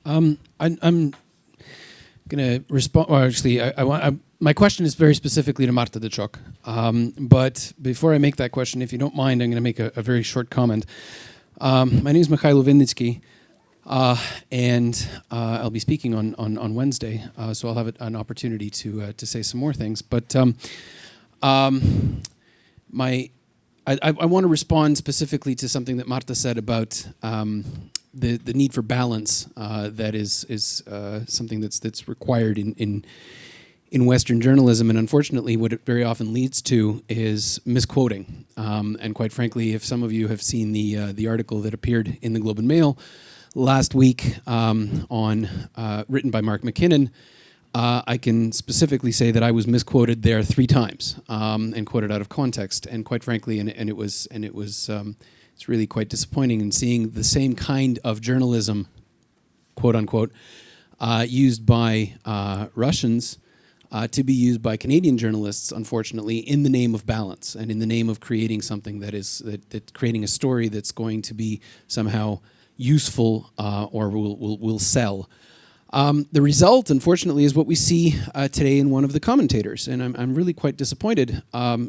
I'm going to respond. Well, actually, my question is very specifically to Marta Dyczok. But before I make that question, if you don't mind, I'm going to make a very short comment. My name is Mikhailo Vinnytsky, and I'll be speaking on Wednesday, so I'll have an opportunity to say some more things. But I want to respond specifically to something that Marta said about the need for balance. That is something that's required in Western journalism, and unfortunately, what it very often leads to is misquoting. And quite frankly, if some of you have seen the article that appeared in the Globe and Mail last week written by Mark McKinnon, I can specifically say that I was misquoted there 3 times and quoted out of context. And quite frankly, it's really quite disappointing in seeing the same kind of journalism, quote unquote, used by Russians to be used by Canadian journalists, unfortunately, in the name of balance and in the name of creating something that creating a story that's going to be somehow useful or will sell. The result, unfortunately, is what we see today in one of the commentators, and I'm really quite disappointed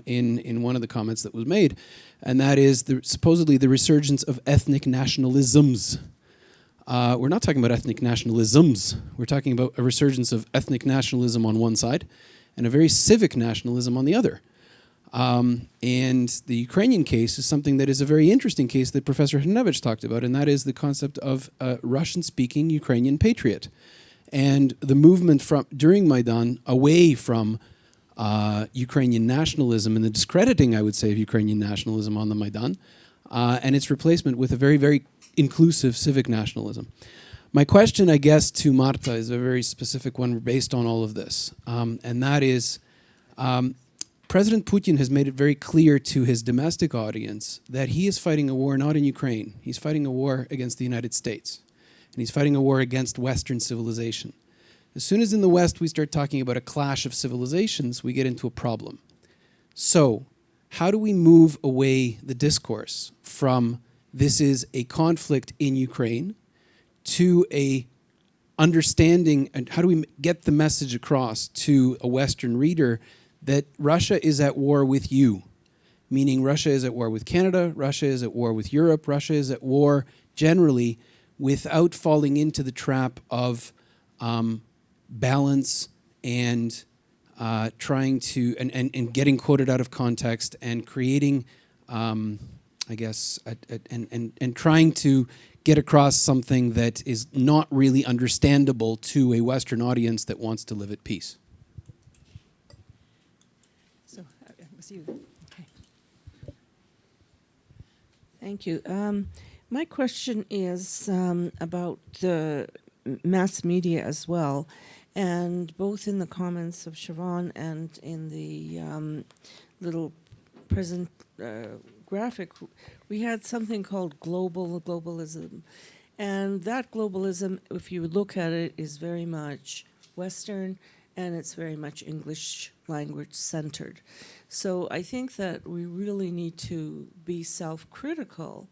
in one of the comments that was made, and that is supposedly the resurgence of ethnic nationalisms. We're not talking about ethnic nationalisms. We're talking about a resurgence of ethnic nationalism on one side and a very civic nationalism on the other. And the Ukrainian case is something that is a very interesting case that Professor Hrynevych talked about, and that is the concept of a Russian-speaking Ukrainian patriot. And the movement during Maidan away from Ukrainian nationalism and the discrediting, I would say, of Ukrainian nationalism on the Maidan, and its replacement with a very, very inclusive civic nationalism. My question, I guess, to Marta is a very specific one based on all of this, and that is, President Putin has made it very clear to his domestic audience that he is fighting a war not in Ukraine. He's fighting a war against the United States, and he's fighting a war against Western civilization. As soon as in the West we start talking about a clash of civilizations, we get into a problem. So, how do we move away the discourse from this is a conflict in Ukraine to a understanding, and how do we get the message across to a Western reader that Russia is at war with you, meaning Russia is at war with Canada, Russia is at war with Europe, Russia is at war generally, without falling into the trap of balance and trying to, and getting quoted out of context and creating, I guess, and trying to get across something that is not really understandable to a Western audience that wants to live at peace. So, it was you. Okay. Thank you. My question is about the mass media as well, and both in the comments of Siobhan and in the little present graphic, we had something called globalism. And that globalism, if you look at it, is very much Western, and it's very much English language centered. So I think that we really need to be self-critical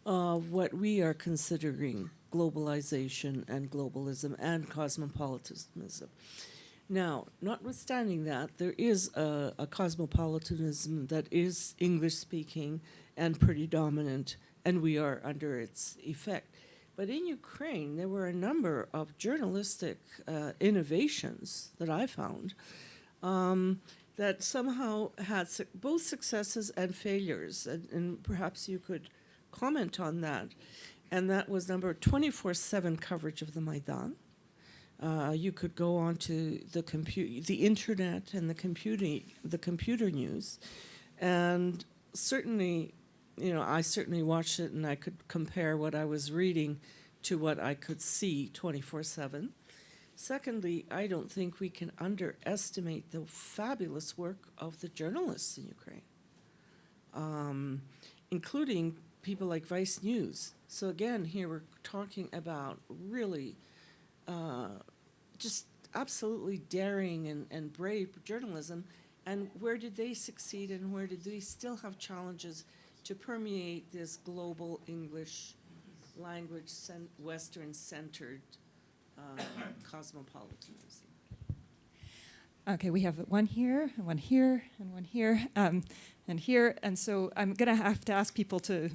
of what we are considering globalization and globalism and cosmopolitanism. Now, notwithstanding that, there is a cosmopolitanism that is English-speaking and pretty dominant, and we are under its effect. But in Ukraine, there were a number of journalistic innovations that I found that somehow had both successes and failures, and perhaps you could comment on that. And that was number 24/7 coverage of the Maidan. You could go on to the internet and the computer news, and certainly, I certainly watched it, and I could compare what I was reading to what I could see 24/7. Secondly, I don't think we can underestimate the fabulous work of the journalists in Ukraine, including people like Vice News. So again, here we're talking about really just absolutely daring and brave journalism. And where did they succeed, and where did they still have challenges to permeate this global English language Western-centered cosmopolitanism? Okay, we have one here, and one here, and one here, and here. And so I'm going to have to ask people to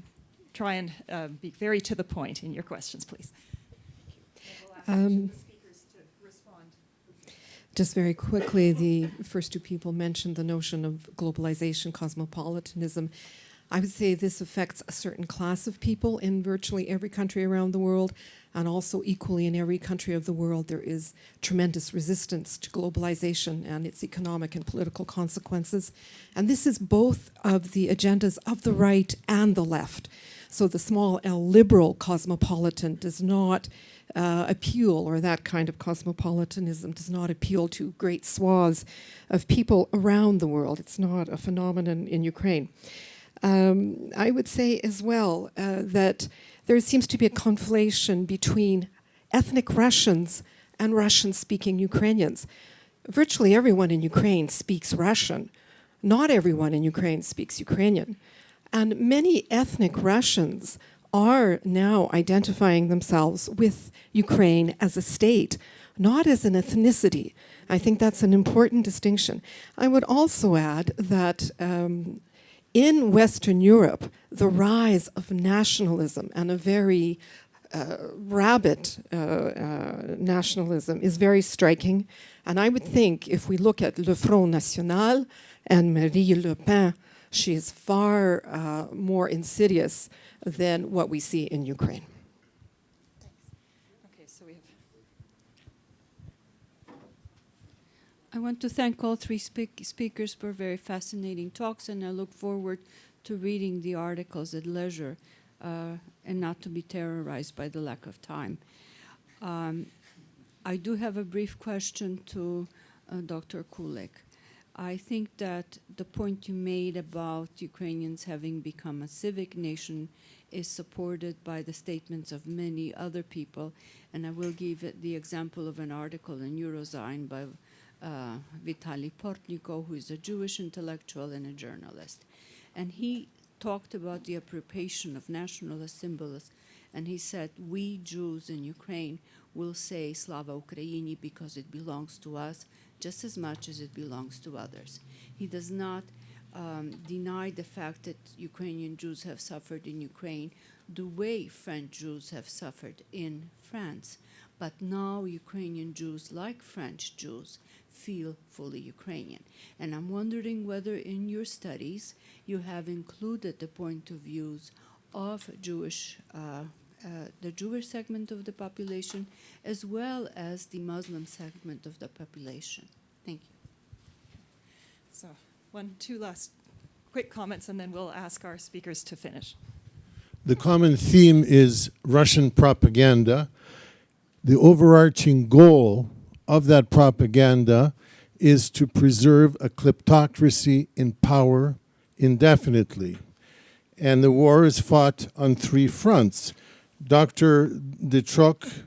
try and be very to the point in your questions, please. The speakers to respond. Just very quickly, the first two people mentioned the notion of globalization, cosmopolitanism. I would say this affects a certain class of people in virtually every country around the world, and also equally in every country of the world there is tremendous resistance to globalization and its economic and political consequences. And this is both of the agendas of the right and the left. So the small L liberal cosmopolitan does not appeal, or that kind of cosmopolitanism does not appeal to great swaths of people around the world. It's not a phenomenon in Ukraine. I would say as well that there seems to be a conflation between ethnic Russians and Russian-speaking Ukrainians. Virtually everyone in Ukraine speaks Russian. Not everyone in Ukraine speaks Ukrainian. And many ethnic Russians are now identifying themselves with Ukraine as a state, not as an ethnicity. I think that's an important distinction. I would also add that in Western Europe, the rise of nationalism, and a very rabid nationalism, is very striking. And I would think if we look at Le Front National and Marine Le Pen, she is far more insidious than what we see in Ukraine. Okay, so we have. I want to thank all three speakers for very fascinating talks, and I look forward to reading the articles at leisure and not to be terrorized by the lack of time. I do have a brief question to Dr. Kulyk. I think that the point you made about Ukrainians having become a civic nation is supported by the statements of many other people, and I will give it the example of an article in Euromaidan by Vitaly Portnikov, who is a Jewish intellectual and a journalist. And he talked about the appropriation of nationalist symbols, and he said, we Jews in Ukraine will say Slava Ukraini because it belongs to us just as much as it belongs to others. He does not deny the fact that Ukrainian Jews have suffered in Ukraine the way French Jews have suffered in France. But now Ukrainian Jews, like French Jews, feel fully Ukrainian. And I'm wondering whether in your studies you have included the point of views of the Jewish segment of the population, as well as the Muslim segment of the population. Thank you. So two last quick comments, and then we'll ask our speakers to finish. The common theme is Russian propaganda. The overarching goal of that propaganda is to preserve a kleptocracy in power indefinitely. And the war is fought on three fronts. Dr. Dyczok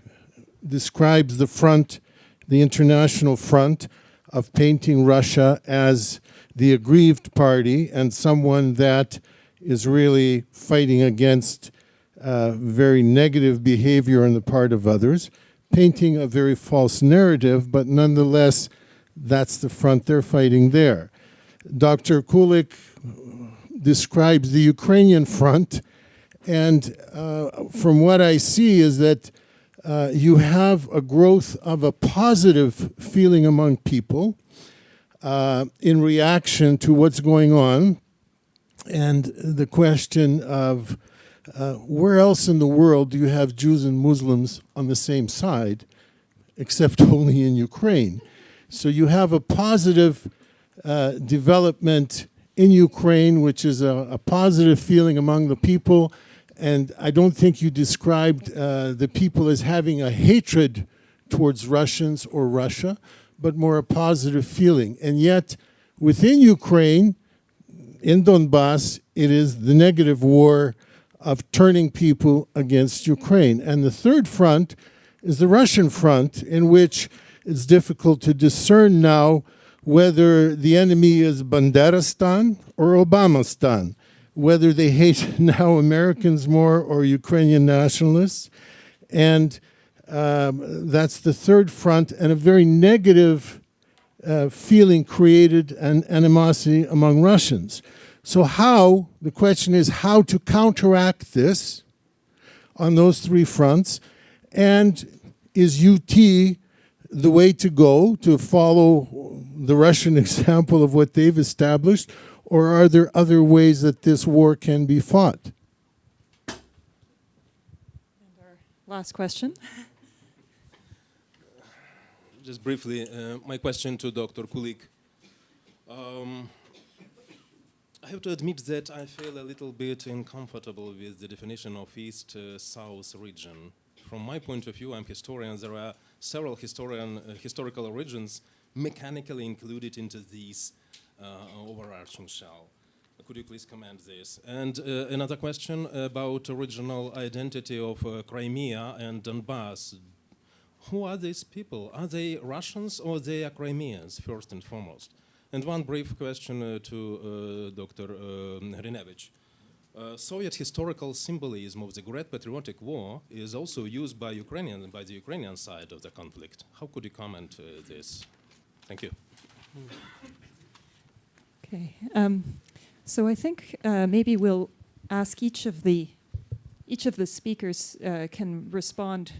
describes the front, the international front, of painting Russia as the aggrieved party and someone that is really fighting against very negative behavior on the part of others, painting a very false narrative, but nonetheless, that's the front they're fighting there. Dr. Kulyk describes the Ukrainian front, and from what I see is that you have a growth of a positive feeling among people in reaction to what's going on, and the question of where else in the world do you have Jews and Muslims on the same side, except only in Ukraine? So you have a positive development in Ukraine, which is a positive feeling among the people. And I don't think you described the people as having a hatred towards Russians or Russia, but more a positive feeling. And yet, within Ukraine, in Donbass, it is the negative war of turning people against Ukraine. And the third front is the Russian front, in which it's difficult to discern now whether the enemy is Banderistan or Obamastan, whether they hate now Americans more or Ukrainian nationalists. And That's the third front, and a very negative feeling created and animosity among Russians. So the question is how to counteract this on those three fronts, and is UT the way to go to follow the Russian example of what they've established, or are there other ways that this war can be fought? And our last question. Just briefly, my question to Dr. Kulyk. I have to admit that I feel a little bit uncomfortable with the definition of East-South region. From my point of view, I'm historian. There are several historical regions mechanically included into this overarching shell. Could you please comment this? And another question about original identity of Crimea and Donbass. Who are these people? Are they Russians or they are Crimeans, first and foremost? And one brief question to Dr. Hrynevych. Soviet historical symbolism of the Great Patriotic War is also used by the Ukrainian side of the conflict. How could you comment this? Thank you. Okay. So I think maybe we'll ask each of the speakers can respond.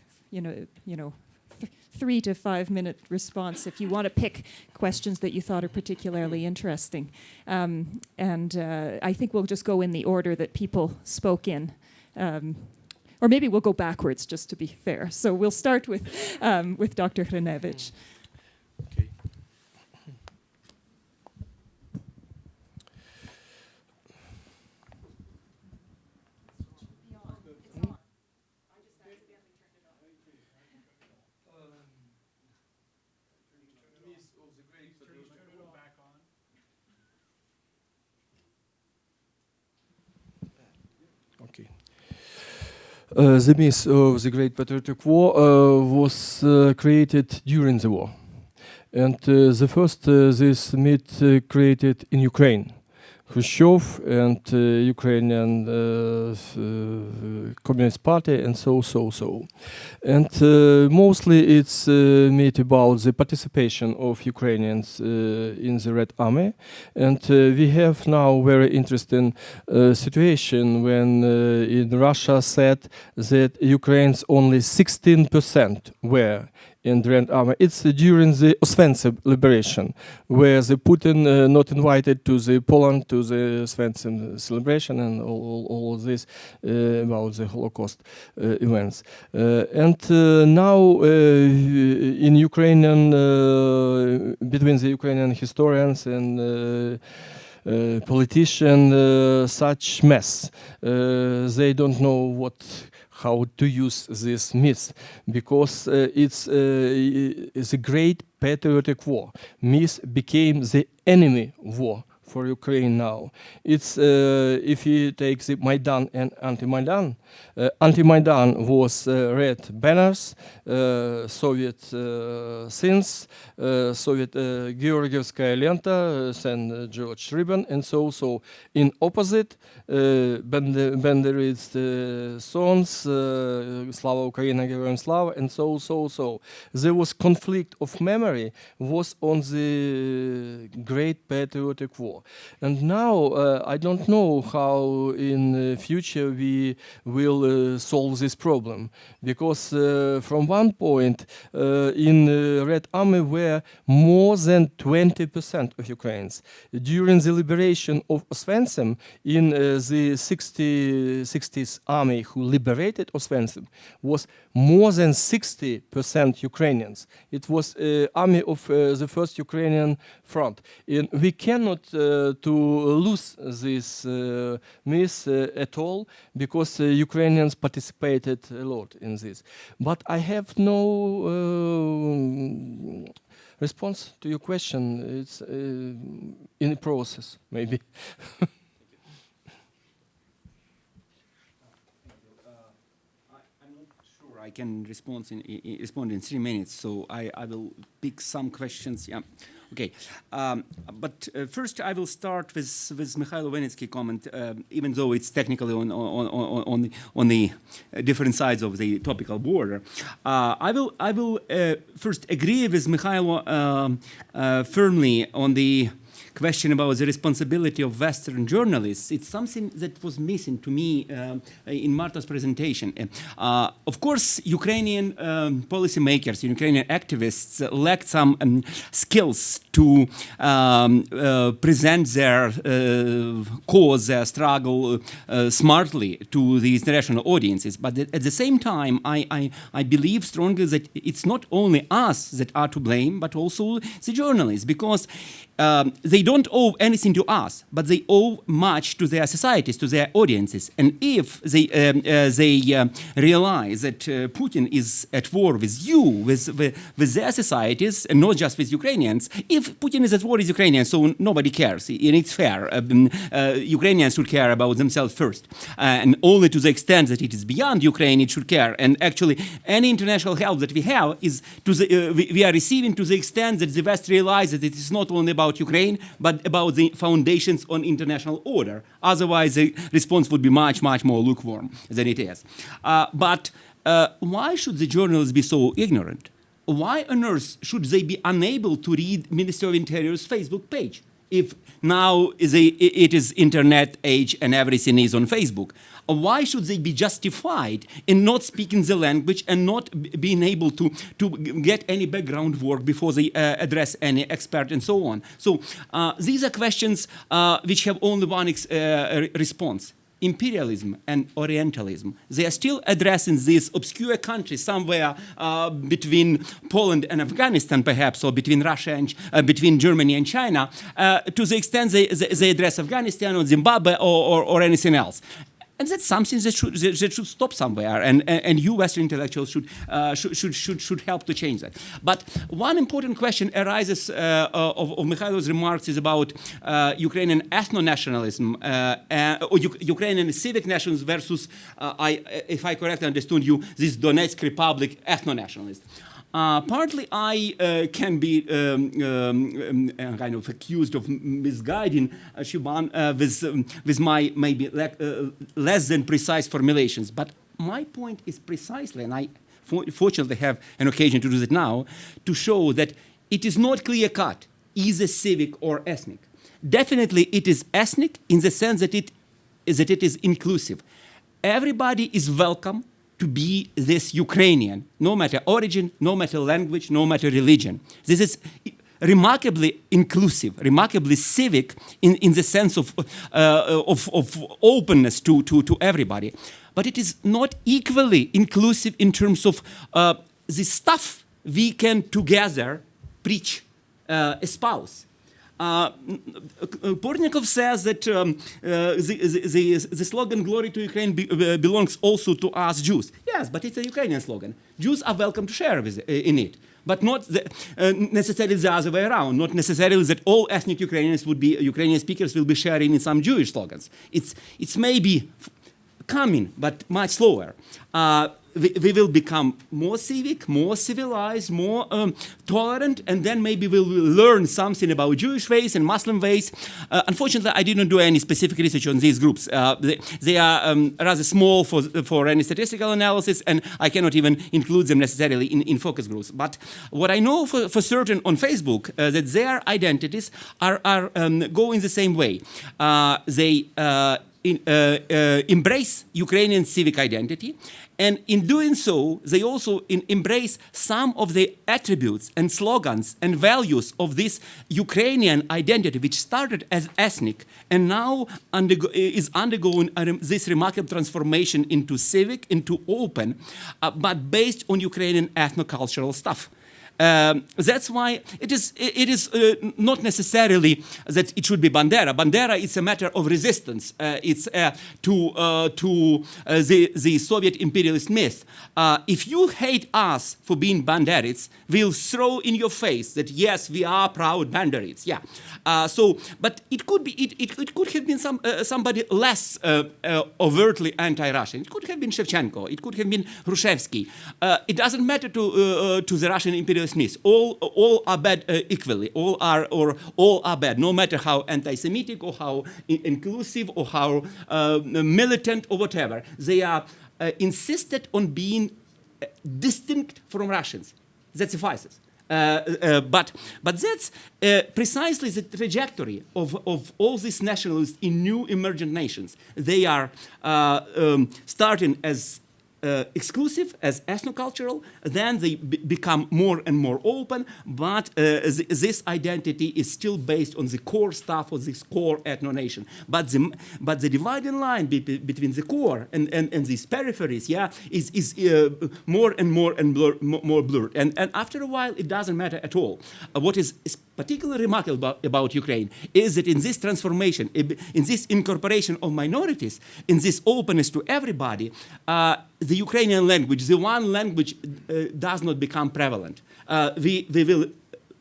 3 to 5 minute response if you want to pick questions that you thought are particularly interesting. And I think we'll just go in the order that people spoke in. Or maybe we'll go backwards just to be fair. So we'll start with Dr. Hrynevych. Okay. Okay. The myth of the Great Patriotic War was created during the war. And the first this myth created in Ukraine. Khrushchev and Ukrainian Communist Party and so. And mostly it's myth about the participation of Ukrainians in the Red Army. And we have now very interesting situation when in Russia said that Ukrainians only 16% were in the Red Army. It's during the offensive liberation, where the Putin not invited to the Poland to the Oswiecim celebration and all of this about the Holocaust events. And now in Ukrainian, between the Ukrainian historians and politicians, such mess. They don't know how to use this myth, because it's a great patriotic war. Myth became the enemy war for Ukraine now. It's if you take the Maidan and anti-Maidan. Anti-Maidan was red banners, Soviet scenes, Soviet Georgievskaya Lenta, St. George ribbon, and so. In opposite, Banderist songs, Slava Ukraina, Geroyam Slava, and so. There was conflict of memory was on the Great Patriotic War. And now I don't know how in the future we will solve this problem, because from one point in the Red Army were more than 20% of Ukrainians. During the liberation of Oswiecim in the 60s army who liberated Oswiecim was more than 60% Ukrainians. It was army of the first Ukrainian front. And we cannot to lose this myth at all, because Ukrainians participated a lot in this. But I have no response to your question. It's in the process, maybe. I'm not sure I can respond in 3 minutes, so I will pick some questions. Yeah. Okay, but first I will start with Mikhailo Venetsky comment, even though it's technically on the different sides of the topical border. I will first agree with Mikhailo firmly on the question about the responsibility of Western journalists. It's something that was missing to me in Marta's presentation. Of course, Ukrainian policymakers, Ukrainian activists lacked some skills to present their cause, their struggle smartly to the international audiences. But at the same time, I believe strongly that it's not only us that are to blame, but also the journalists, because they don't owe anything to us, but they owe much to their societies, to their audiences. And if they realize that Putin is at war with you, with their societies, and not just with Ukrainians, if Putin is at war with Ukrainians, so nobody cares, and it's fair. Ukrainians should care about themselves first, and only to the extent that it is beyond Ukraine, it should care. And actually, any international help that we have is we are receiving to the extent that the West realizes that it is not only about Ukraine, but about the foundations on international order. Otherwise, the response would be much, much more lukewarm than it is. But why should the journalists be so ignorant? Why on earth should they be unable to read Ministry of Interior's Facebook page if now it is internet age and everything is on Facebook? Why should they be justified in not speaking the language and not being able to get any background work before they address any expert and so on? So these are questions which have only one response: imperialism and Orientalism. They are still addressing this obscure country somewhere between Poland and Afghanistan, perhaps, or between Russia and between Germany and China, to the extent they address Afghanistan or Zimbabwe or anything else. And that's something that should stop somewhere, and you Western intellectuals should help to change that. But one important question arises of Mikhailo's remarks is about Ukrainian ethno-nationalism or Ukrainian civic nationalism versus, if I correctly understood you, this Donetsk Republic ethno-nationalist. Partly I can be kind of accused of misguiding Shiban with my maybe less than precise formulations. But my point is precisely, and I fortunately have an occasion to do that now, to show that it is not clear-cut, either civic or ethnic. Definitely it is ethnic in the sense that it is inclusive. Everybody is welcome to be this Ukrainian, no matter origin, no matter language, no matter religion. This is remarkably inclusive, remarkably civic in the sense of openness to everybody. But it is not equally inclusive in terms of the stuff we can together preach, espouse. Portnikov says that the slogan "Glory to Ukraine" belongs also to us Jews. Yes, but it's a Ukrainian slogan. Jews are welcome to share in it, but not necessarily the other way around. Not necessarily that all ethnic Ukrainians Ukrainian speakers will be sharing in some Jewish slogans. It's maybe coming, but much slower. We will become more civic, more civilized, more tolerant, and then maybe we will learn something about Jewish faith and Muslim faith. Unfortunately, I didn't do any specific research on these groups. They are rather small for any statistical analysis, and I cannot even include them necessarily in focus groups. But what I know for certain on Facebook, that their identities are going the same way. They embrace Ukrainian civic identity, and in doing so, they also embrace some of the attributes and slogans and values of this Ukrainian identity, which started as ethnic and now is undergoing this remarkable transformation into civic, into open, but based on Ukrainian ethno-cultural stuff. That's why it is not necessarily that it should be Bandera. Bandera is a matter of resistance. It's to the Soviet imperialist myth. If you hate us for being Banderits, we'll throw in your face that yes, we are proud Banderits. Yeah. But it could be it could have been somebody less overtly anti-Russian. It could have been Shevchenko. It could have been Hrushevsky. It doesn't matter to the Russian imperialist Smith. All are bad equally. All are bad, no matter how anti-Semitic or how inclusive or how militant or whatever. They are insisted on being distinct from Russians. That suffices. But that's precisely the trajectory of all these nationalists in new emergent nations. They are starting as exclusive, as ethnocultural, then they become more and more open, but this identity is still based on the core stuff of this core ethno-nation. But the dividing line between the core and these peripheries, is more and more blurred. And after a while, it doesn't matter at all. What is particularly remarkable about Ukraine is that in this transformation, in this incorporation of minorities, in this openness to everybody, the Ukrainian language, the one language, does not become prevalent. We will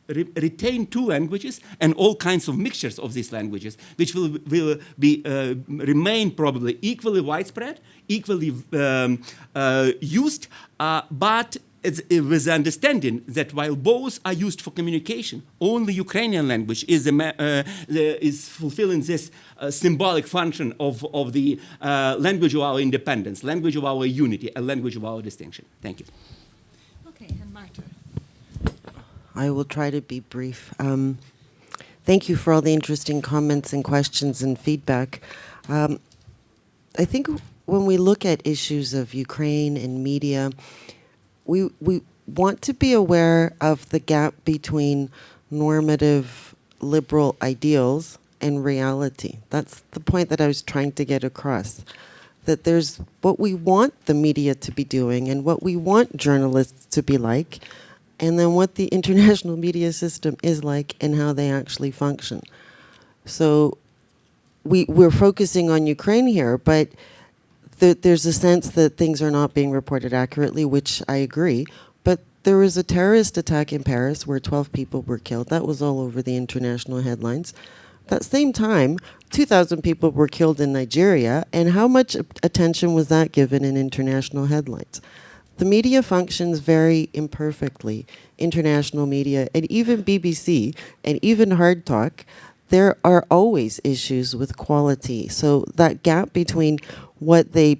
retain two languages and all kinds of mixtures of these languages, which will remain probably equally widespread, equally used, but with the understanding that while both are used for communication, only Ukrainian language is fulfilling this symbolic function of the language of our independence, language of our unity, a language of our distinction. Thank you. Okay, and Marta. I will try to be brief. Thank you for all the interesting comments and questions and feedback. I think when we look at issues of Ukraine and media, we want to be aware of the gap between normative liberal ideals and reality. That's the point that I was trying to get across. That there's what we want the media to be doing and what we want journalists to be like, and then what the international media system is like and how they actually function. So we're focusing on Ukraine here, but there's a sense that things are not being reported accurately, which I agree. But there was a terrorist attack in Paris where 12 people were killed. That was all over the international headlines. That same time, 2,000 people were killed in Nigeria, and how much attention was that given in international headlines? The media functions very imperfectly. International media, and even BBC, and even Hard Talk, there are always issues with quality. So that gap between what they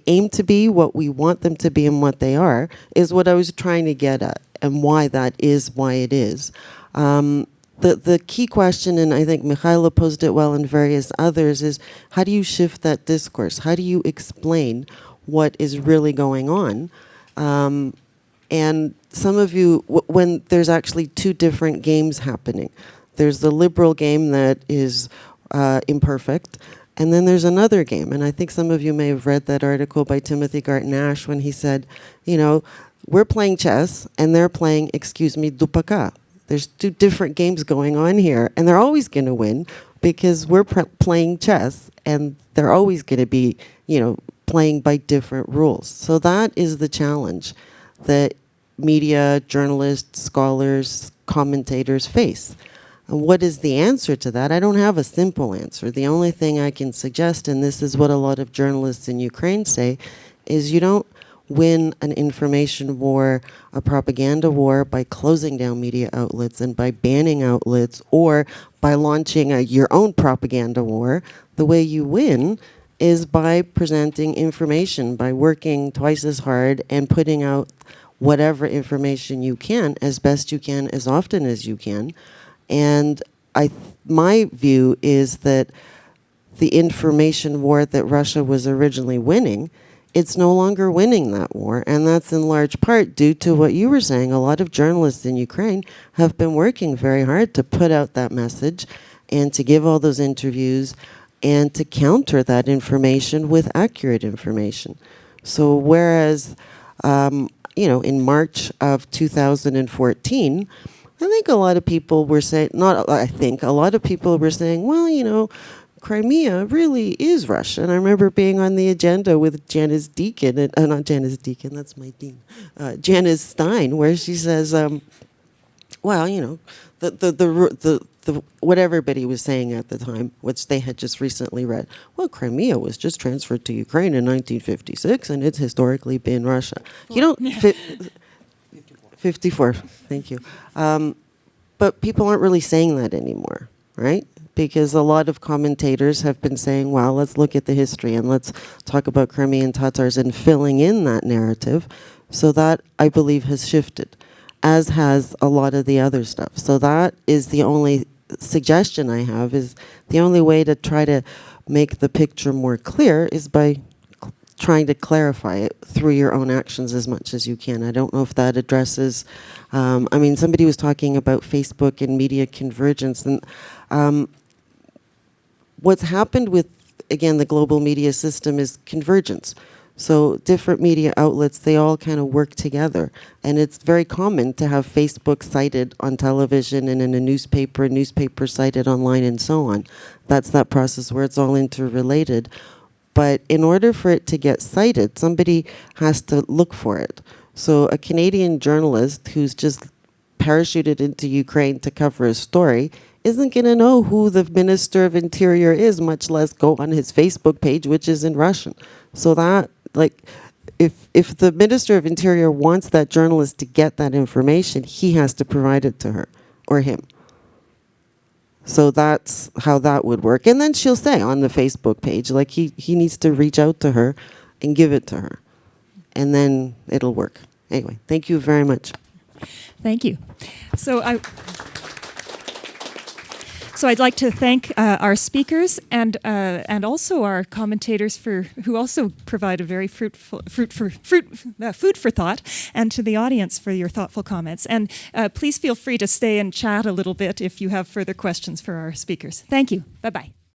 aim to be, what we want them to be, and what they are, is what I was trying to get at, and why that is why it is. The key question, and I think Mikhailo posed it well and various others, is how do you shift that discourse? How do you explain what is really going on? And some of you, when there's actually two different games happening, there's the liberal game that is imperfect, and then there's another game. And I think some of you may have read that article by Timothy Garton-Ash when he said, you know, we're playing chess and they're playing, excuse me, dupaka. There's two different games going on here, and they're always going to win because we're playing chess, and they're always going to be, you know, playing by different rules. So that is the challenge that media, journalists, scholars, commentators face. And what is the answer to that? I don't have a simple answer. The only thing I can suggest, and this is what a lot of journalists in Ukraine say, is you don't win an information war, a propaganda war, by closing down media outlets and by banning outlets or by launching your own propaganda war. The way you win is by presenting information, by working twice as hard and putting out whatever information you can, as best you can, as often as you can. And my view is that the information war that Russia was originally winning, it's no longer winning that war. And that's in large part due to what you were saying. A lot of journalists in Ukraine have been working very hard to put out that message and to give all those interviews and to counter that information with accurate information. So whereas, you know, in March of 2014, I think a lot of people were saying, a lot of people were saying, well, you know, Crimea really is Russia. And I remember being on the agenda with Janice Deacon, not Janice Deacon, that's my dean, Janice Stein, where she says, well, you know, what everybody was saying at the time, which they had just recently read, well, Crimea was just transferred to Ukraine in 1956, and it's historically been Russia. You don't... 54. Thank you. But people aren't really saying that anymore, right? Because a lot of commentators have been saying, well, let's look at the history and let's talk about Crimean Tatars and filling in that narrative. So that, I believe, has shifted, as has a lot of the other stuff. So that is the only suggestion I have, is the only way to try to make the picture more clear is by trying to clarify it through your own actions as much as you can. I don't know if that addresses, I mean, somebody was talking about Facebook and media convergence, and what's happened with, again, the global media system is convergence. So different media outlets, they all kind of work together. And it's very common to have Facebook cited on television and in a newspaper cited online and so on. That's that process where it's all interrelated. But in order for it to get cited, somebody has to look for it. So a Canadian journalist who's just parachuted into Ukraine to cover a story isn't going to know who the Minister of Interior is, much less go on his Facebook page, which is in Russian. So that, like, if the Minister of Interior wants that journalist to get that information, he has to provide it to her or him. So that's how that would work. And then she'll say on the Facebook page, like, he needs to reach out to her and give it to her. And then it'll work. Anyway, thank you very much. Thank you. So I'd like to thank our speakers and also our commentators who also provide a very food for thought, and to the audience for your thoughtful comments. And please feel free to stay and chat a little bit if you have further questions for our speakers. Thank you. Bye-bye.